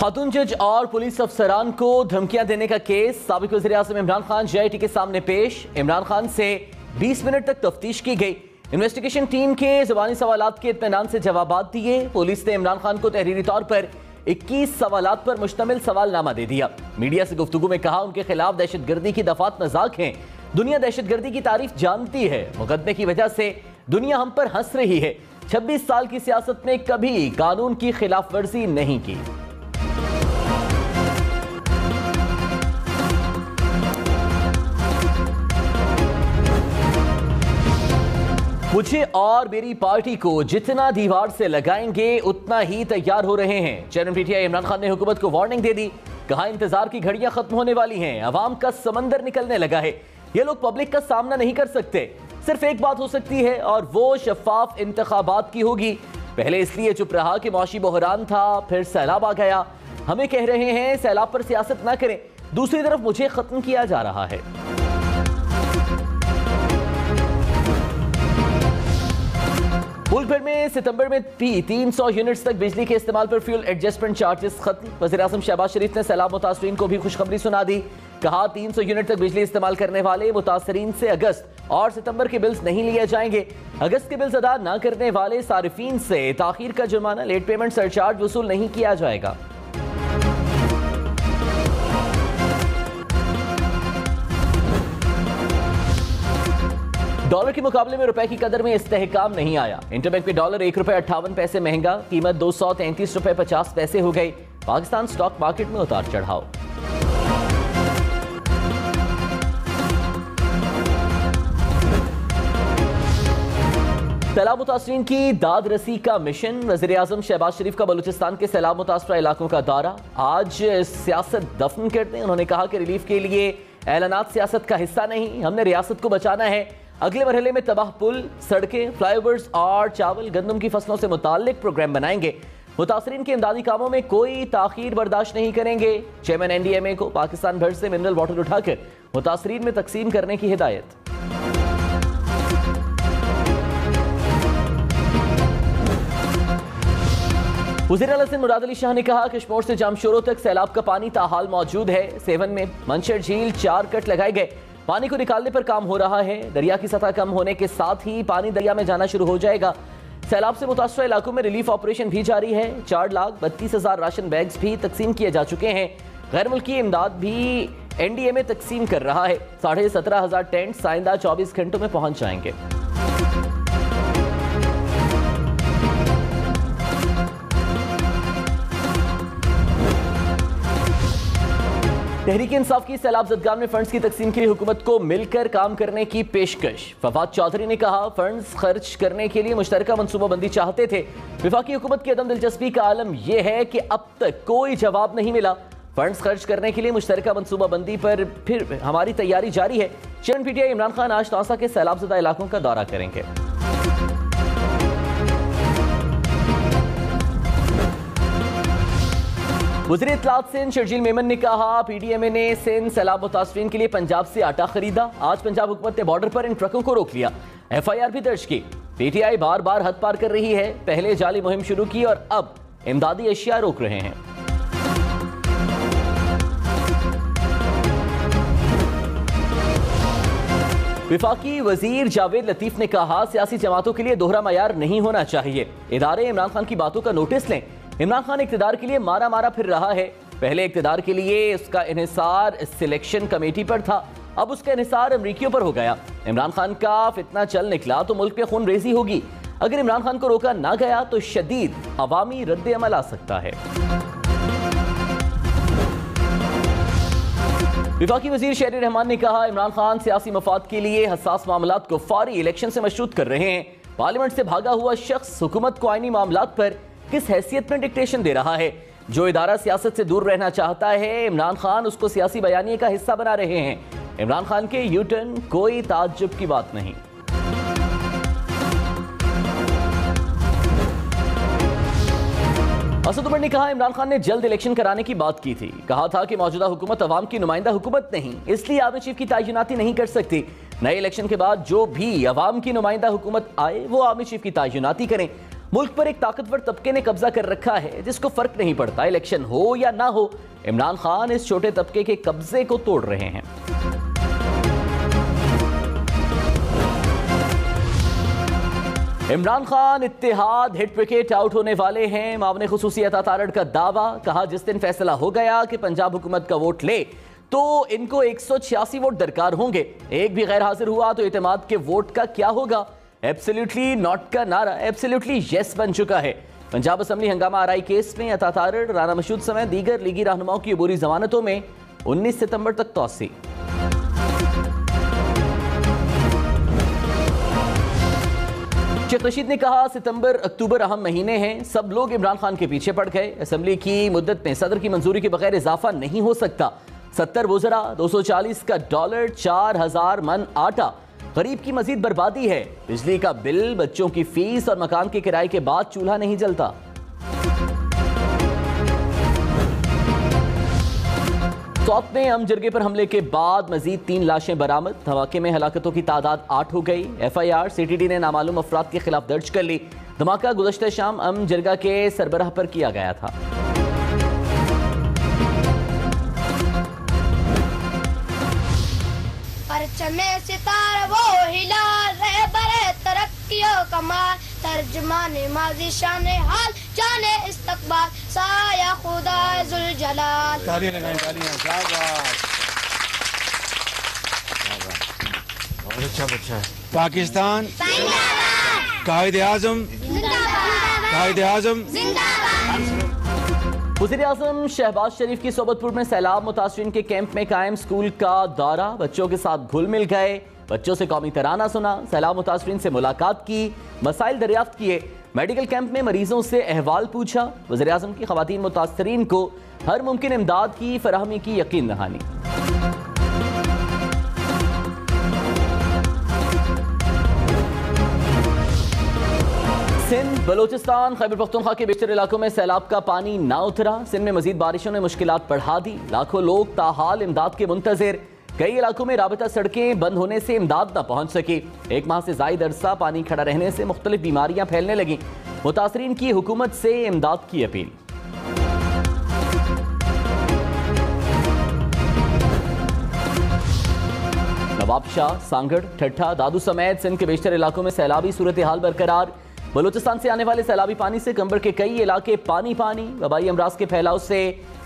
खातून जज और पुलिस अफसरान को धमकियां देने का केस साबिक वज़ीर-ए-आज़म इमरान खान JIT के सामने पेश। इमरान खान से 20 मिनट तक तफ्तीश की गई। इन्वेस्टिगेशन टीम के ज़बानी सवालात के इत्मीनान से जवाबात दिए। पुलिस ने इमरान खान को तहरीरी तौर पर 21 सवालात पर मुश्तमिल सवालनामा दे दिया। मीडिया से गुफ्तगू में कहा उनके खिलाफ दहशतगर्दी की दफात मजाक हैं। दुनिया दहशतगर्दी की तारीफ जानती है। मुकदमे की वजह से दुनिया हम पर हंस रही है। 26 साल की सियासत में कभी कानून की खिलाफ वर्जी नहीं की। मुझे और मेरी पार्टी को जितना दीवार से लगाएंगे उतना ही तैयार हो रहे हैं। चेयरमैन PTI इमरान खान ने हुकूमत को वार्निंग दे दी। कहा इंतजार की घड़ियां खत्म होने वाली हैं। अवाम का समंदर निकलने लगा है। ये लोग पब्लिक का सामना नहीं कर सकते। सिर्फ एक बात हो सकती है और वो शफाफ इंतखाबात की होगी। पहले इसलिए चुप रहा कि मौशी बहरान था, फिर सैलाब आ गया। हमें कह रहे हैं सैलाब पर सियासत ना करें। दूसरी तरफ मुझे खत्म किया जा रहा है। मुल्क भर में सितंबर में भी 300 यूनिट्स तक बिजली के इस्तेमाल पर फ्यूल एडजस्टमेंट चार्जेस खत्म। वज़ीर-ए-आज़म शहबाज शरीफ ने सैलाब मुतासरीन को भी खुशखबरी सुना दी। कहा 300 यूनिट तक बिजली इस्तेमाल करने वाले मुतासरीन से अगस्त और सितंबर के बिल्स नहीं लिए जाएंगे। अगस्त के बिल्स अदा न करने वाले सारिफीन से ताखीर का जुर्माना, लेट पेमेंट सरचार्ज वसूल नहीं किया जाएगा। डॉलर के मुकाबले में रुपए की कदर में इस्तेहकाम नहीं आया। इंटरबैंक में डॉलर ₹1.58 महंगा, कीमत ₹233.50 हो गई। पाकिस्तान स्टॉक मार्केट में उतार चढ़ाव। सैलाब मुतासरीन की दाद रसी का मिशन। वज़ीर-ए-आज़म शहबाज शरीफ का बलूचिस्तान के सैलाब मुतासरा इलाकों का दौरा। आज सियासत दफन कर दें। उन्होंने कहा कि रिलीफ के लिए ऐलानात सियासत का हिस्सा नहीं, हमने रियासत को बचाना है। अगले मरहले में तबाह पुल, सड़कें, फ्लाईओवर्स और चावल गंदम की फसलों से मुताल्लिक प्रोग्राम बनाएंगे। मुतासरीन के इमदादी कामों में कोई ताखीर बर्दाश्त नहीं करेंगे। चेयरमैन NDMA को पाकिस्तान भर से मिनरल वाटर उठाकर मुतासरीन में तकसीम करने की हिदायत। वज़ीर-ए-आला सिंध मुराद अली शाह ने कहा कश्मीर से जामशोरों तक सैलाब का पानी ताहाल मौजूद है। सेवन में मंशर झील 4 कट लगाए गए। पानी को निकालने पर काम हो रहा है। दरिया की सतह कम होने के साथ ही पानी दरिया में जाना शुरू हो जाएगा। सैलाब से मुतासरा इलाकों में रिलीफ ऑपरेशन भी जारी है। 4,32,000 राशन बैग्स भी तकसीम किए जा चुके हैं। गैर मुल्की इमदाद भी NDMA तकसीम कर रहा है। 17,500 टेंट आइंदा 24 घंटों में पहुंच जाएंगे। तहरीक इंसाफ की सैलाब ज़दगान में फंड्स की तकसीम के लिए हुकूमत को मिलकर काम करने की पेशकश। फवाद चौधरी ने कहा फंड्स खर्च करने के लिए मुश्तरका मनसूबाबंदी चाहते थे। वफाकी हुकूमत की अदम दिलचस्पी का आलम यह है कि अब तक कोई जवाब नहीं मिला। फंड्स खर्च करने के लिए मुश्तरका मनसूबाबंदी पर फिर हमारी तैयारी जारी है। चेयरमैन PTI इमरान खान आज तौसा के सैलाब ज़दा इलाकों का दौरा करेंगे। वज़ीर इत्तलात सिंध शर्जील मेमन ने कहा PDMA ने सिंध सैलाब मुतासरीन के लिए पंजाब से आटा खरीदा। आज पंजाब हुकूमत ने बॉर्डर पर इन ट्रकों को रोक लिया। FIR भी दर्ज की। PTI बार बार हद पार कर रही है। पहले जाली मुहिम शुरू की और अब इमदादी अशिया रोक रहे हैं। विफाकी वजीर जावेद लतीफ ने कहा सियासी जमातों के लिए दोहरा मयार नहीं होना चाहिए। इदारे इमरान खान की बातों का नोटिस लें। इमरान खान इक़्तिदार के लिए मारा मारा फिर रहा है। पहले इक़्तिदार के लिए उसका इन्हिसार सिलेक्शन कमेटी पर था, अब उसका इन्हिसार अमरीकियों पर हो गया। इमरान खान का फितना चल निकला तो मुल्क पे खून रेजी होगी। अगर इमरान खान को रोका ना गया तो शदीद अवामी रद्द अमल आ सकता है। विफाकी वजीर शहरी रहमान ने कहा इमरान खान सियासी मफाद के लिए हसास मामलात को फौरी इलेक्शन से मशरूत कर रहे हैं। पार्लियामेंट से भागा हुआ शख्स हुकूमत को आईनी मामलात पर किस हैसियत में डिक्टेशन दे रहा है? जो इदारा सियासत से दूर रहना चाहता है इमरान खान उसको सियासी बयानिए का हिस्सा बना रहे हैं। इमरान खान के यू टर्न कोई ताज्जुब की बात नहीं। असद उमर ने कहा इमरान खान ने जल्द इलेक्शन कराने की बात की थी। कहा था कि मौजूदा हुकूमत अवाम की नुमाइंदा हुकूमत नहीं, इसलिए आर्मी चीफ की तैनाती नहीं कर सकती। नए इलेक्शन के बाद जो भी अवाम की नुमाइंदा हुकूमत आए वो आर्मी चीफ की तैनाती करें। मुल्क पर एक ताकतवर तबके ने कब्जा कर रखा है जिसको फर्क नहीं पड़ता इलेक्शन हो या ना हो। इमरान खान इस छोटे तबके के कब्जे को तोड़ रहे हैं। इमरान खान इत्तेहाद हिट विकेट आउट होने वाले हैं। मामले खुसूसी अता तारड़ का दावा, कहा जिस दिन फैसला हो गया कि पंजाब हुकूमत का वोट ले तो इनको 186 वोट दरकार होंगे। एक भी गैर हाजिर हुआ तो इत्तेमाद के वोट का क्या होगा? एब्सोल्युटली नॉट का नारा एब्सोल्युटली यस बन चुका है। पंजाब असेंबली हंगामा आरआई केस में अता तारड़, राना मशहूद समेत दीगर लीगी रहनुमाओं की अबूरी जमानतों में 19 सितंबर तक तौसी। शेख रशीद ने कहा सितंबर अक्टूबर अहम महीने हैं, सब लोग इमरान खान के पीछे पड़ गए। असेंबली की मुद्दत में सदर की मंजूरी के बगैर इजाफा नहीं हो सकता। 70 वुज़रा, 240 का डॉलर, 4000 मन आटा, गरीब की मजीद बर्बादी है। बिजली का बिल, बच्चों की फीस और मकान के किराए के बाद चूल्हा नहीं जलता। सौत में अम जरगे पर हमले के बाद मजीद 3 लाशें बरामद। धमाके में हलाकतों की तादाद 8 हो गई। FIR CTD ने नामालूम अफराद के खिलाफ दर्ज कर ली। धमाका गुज़श्ता शाम अम जरगा के सरबराह पर किया गया था। परचमे सितारा वो हिलाल रहे बड़े तरक्कियों कमाल, तर्जमाने माजी शान हाल जाने इस्तकबाल, साया खुदा जुल जलाल। तालियां लगाएं, तालियां, शाबाश। बहुत अच्छा बच्चा है। पाकिस्तान कायदे आज़म, कायदे आज़म जिंदाबाद। वज़ीर आज़म शहबाज शरीफ की सोबतपुर में सैलाब मुतासरीन के कैंप में कायम स्कूल का दौरा, बच्चों के साथ घुल मिल गए, बच्चों से कौमी तराना सुना, सैलाब मुतासरीन से मुलाकात की, मसाइल दरियाफ्त किए, मेडिकल कैंप में मरीजों से अहवाल पूछा। वज़ीर आज़म की ख़वातीन मुतासरीन को हर मुमकिन इमदाद की फराहमी की यकीन दहानी। सिंध, बलोचिस्तान, खैबर पख्तूनख्वा के बेशतर इलाकों में सैलाब का पानी ना उतरा। सिंध में मजीद बारिशों ने मुश्किलात बढ़ा दी। लाखों लोग ताहाल इमदाद के मुंतज़िर। कई इलाकों में राबता सड़कें बंद होने से इमदाद न पहुंच सकी। 1 माह से ज़ायद अरसा पानी खड़ा रहने से मुख्तलिफ बीमारियां फैलने लगीं। मुतासरीन की हुकूमत से इमदाद की अपील। नवाबशाह, सांगड़, ठट्ठा, दादू समेत सिंध के बेशतर इलाकों में सैलाबी सूरत हाल बरकरार। बलूचिस्तान से आने वाले सैलाबी पानी से कंबर के कई इलाके पानी पानी। वबाई अमराज के फैलाव से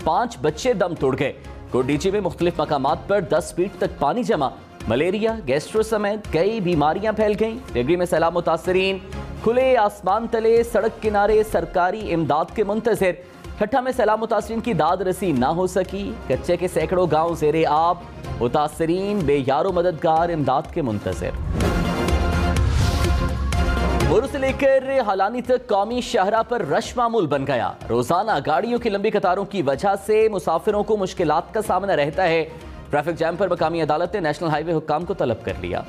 5 बच्चे दम तोड़ गए। कोटडीची में मुख्तलिफ मकामात पर 10 फीट तक पानी जमा। मलेरिया, गैस्ट्रो समेत कई बीमारियां फैल गईं। डिग्री में सैलाब मुतासरीन खुले आसमान तले सड़क किनारे सरकारी इमदाद के मुंतज़िर। ठट्ठा में सैलाब मुतासरीन की दाद रसी ना हो सकी। कच्चे के सैकड़ों गाँव ज़ेरे आब। मुतासरीन बेयारो मददगार इमदाद के मुंतज़िर। बोरू से लेकर हालानी तक कौमी शाहरा पर रश मामूल बन गया। रोजाना गाड़ियों की लंबी कतारों की वजह से मुसाफिरों को मुश्किलात का सामना रहता है। ट्रैफिक जैम पर मकामी अदालत ने नेशनल हाईवे हुक्काम को तलब कर लिया।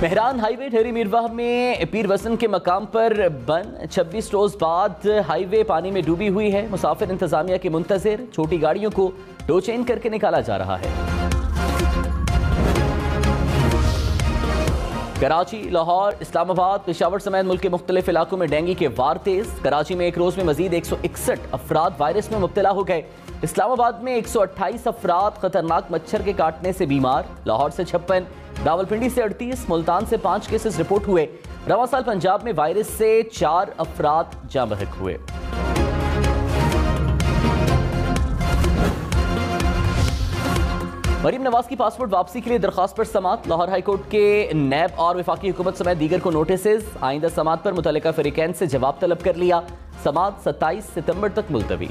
मेहरान हाईवे ढेरी मीरवाह में पीर वसन के मकाम पर बंद। 26 रोज बाद हाईवे पानी में डूबी हुई है। मुसाफिर इंतजामिया के मुंतज़िर। छोटी गाड़ियों को टो चेन करके निकाला जा रहा है। कराची, लाहौर, इस्लामाबाद, पेशावर समेत मुल्क के मुख्तलिफ इलाकों में डेंगू के वार तेज। कराची में एक रोज में मजीद 161 अफराद वायरस में मुब्तला हो गए। इस्लामाबाद में 128 अफराद खतरनाक मच्छर के काटने से बीमार। लाहौर से 56, रावलपिंडी से 38, मुल्तान से 5 केसेस रिपोर्ट हुए। रवां साल पंजाब में वायरस से 4 अफराद जाँ बहक हुए। मरीम नवाज की पासपोर्ट वापसी के लिए दरखास्त पर समात। लाहौर हाईकोर्ट के नैब और वफाकी हुकूमत समेत दीगर को नोटिस। आइंदा समात पर मुतल्लिका फरीकैन से जवाब तलब कर लिया। समात 27 सितंबर तक मुलतवी।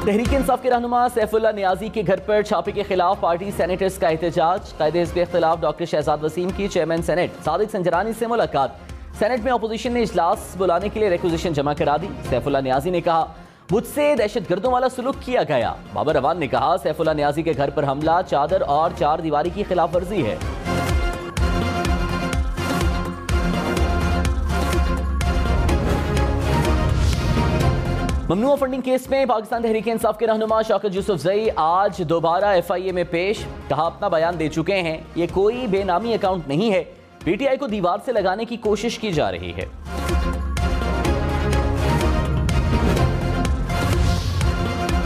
तहरीक इंसाफ के रहनुमा सैफुल्लाह नियाजी के घर पर छापे के खिलाफ पार्टी सेनेटर्स का एहतजाज। कायदे हिज़्ब इख्तिलाफ डॉक्टर शहजाद वसीम की चेयरमैन सेनेट सादिक संजरानी से मुलाकात। सेनेट में अपोजिशन ने इजलास बुलाने के लिए रिक्विजिशन जमा करा दी। सैफुल्लाह नियाजी ने कहा मुझसे दहशतगर्दों वाला सुलूक किया गया। बाबर रवान ने कहा सैफुल्लाह नियाजी के घर पर हमला चादर और 4 दीवारी की खिलाफ वर्जी है। ममनुआ फंडिंग केस में पाकिस्तान तहरीक इंसाफ के रहनुमा शौकत यूसुफजई आज दोबारा FIA में पेश। कहा अपना बयान दे चुके हैं, ये कोई बेनामी अकाउंट नहीं है, PTI को दीवार से लगाने की कोशिश की जा रही है।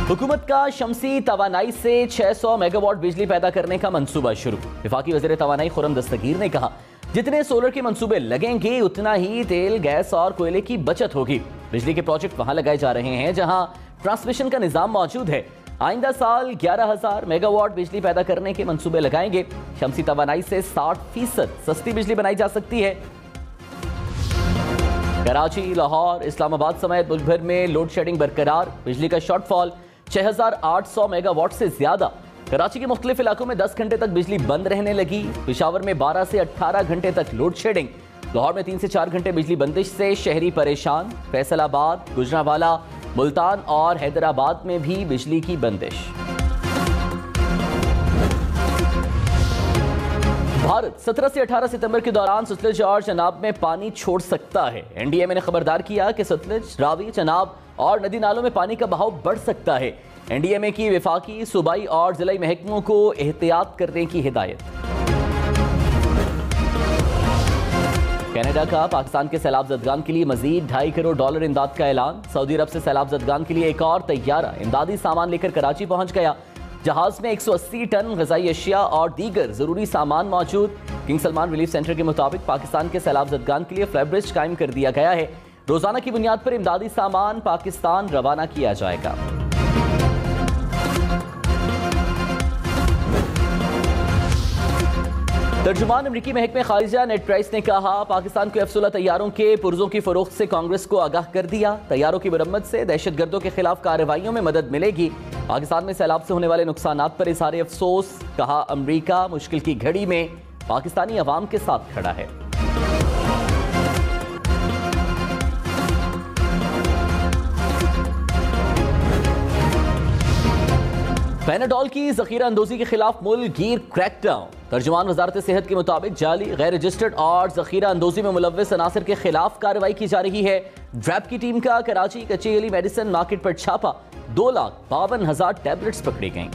हुकूमत का शमसी तवानाई से 600 मेगावाट बिजली पैदा करने का मंसूबा शुरू। वफाकी वज़ीर तवानाई खुर्रम दस्तगीर ने कहा, जितने सोलर के मंसूबे लगेंगे उतना ही तेल, गैस और कोयले की बचत होगी। बिजली के प्रोजेक्ट वहां लगाए जा रहे हैं जहां ट्रांसमिशन का निजाम मौजूद है। आइंदा साल 11,000 मेगावाट बिजली पैदा करने के मंसूबे लगाएंगे। शमसी तवानाई से 60% सस्ती बिजली बनाई जा सकती है। कराची, लाहौर, इस्लामाबाद समेत मुल्क भर में लोड शेडिंग बरकरार। बिजली का शॉर्टफॉल 6,800 मेगावाट से ज्यादा। कराची के मुख्तलिफ इलाकों में 10 घंटे तक बिजली बंद रहने लगी। पेशावर में 12 से 18 घंटे तक लोड शेडिंग। लाहौर में 3 से 4 घंटे बिजली बंदिश से शहरी परेशान। फैसलाबाद, गुजरांवाला, मुल्तान और हैदराबाद में भी बिजली की बंदिश। भारत 17 से 18 सितंबर के दौरान सतलुज और चनाब में पानी छोड़ सकता है। NDMA ने खबरदार किया कि सतलुज, रावी, चनाब और नदी नालों में पानी का बहाव बढ़ सकता है। NDMA की वफाकी, सूबाई और जिलाई महकमों को एहतियात करने की हिदायत। कनाडा का पाकिस्तान के सैलाब ज़दगान के लिए मजीद $2.5 करोड़ इमदाद का ऐलान। सऊदी अरब से सैलाब ज़दगान के लिए एक और तैयारा इमदादी सामान लेकर कराची पहुंच गया। जहाज में 180 टन ग़िज़ाई अशिया और दीगर ज़रूरी सामान मौजूद। किंग सलमान रिलीफ सेंटर के मुताबिक पाकिस्तान के सैलाब ज़दगान के लिए फ्लाईब्रिज कायम कर दिया गया है। रोजाना की बुनियाद पर इमदादी सामान पाकिस्तान रवाना किया जाएगा। तर्जुमान अमरीकी महकमे खारिजा नेड प्राइस ने कहा, पाकिस्तान को F-16 तैयारों के पुर्जों की फरोख्त से कांग्रेस को आगाह कर दिया। तैयारों की मरम्मत से दहशतगर्दों के खिलाफ कार्रवाइयों में मदद मिलेगी। पाकिस्तान में सैलाब से होने वाले नुकसानात पर इज़हार अफसोस। कहा, अमरीका मुश्किल की घड़ी में पाकिस्तानी अवाम के साथ खड़ा है। पैनाडोल की जखीरा अंदोजी के खिलाफ मुल्क गिर क्रैकडाउन। तर्जुमान वजारत सेहत के मुताबिक जाली, गैर रजिस्टर्ड और जखीरा अंदोजी में मुलव्वस अनासर के खिलाफ कार्रवाई की जा रही है। ड्रैप की टीम का कराची कचेली मेडिसिन मार्केट पर छापा। 2,52,000 टैबलेट्स पकड़ी गईं।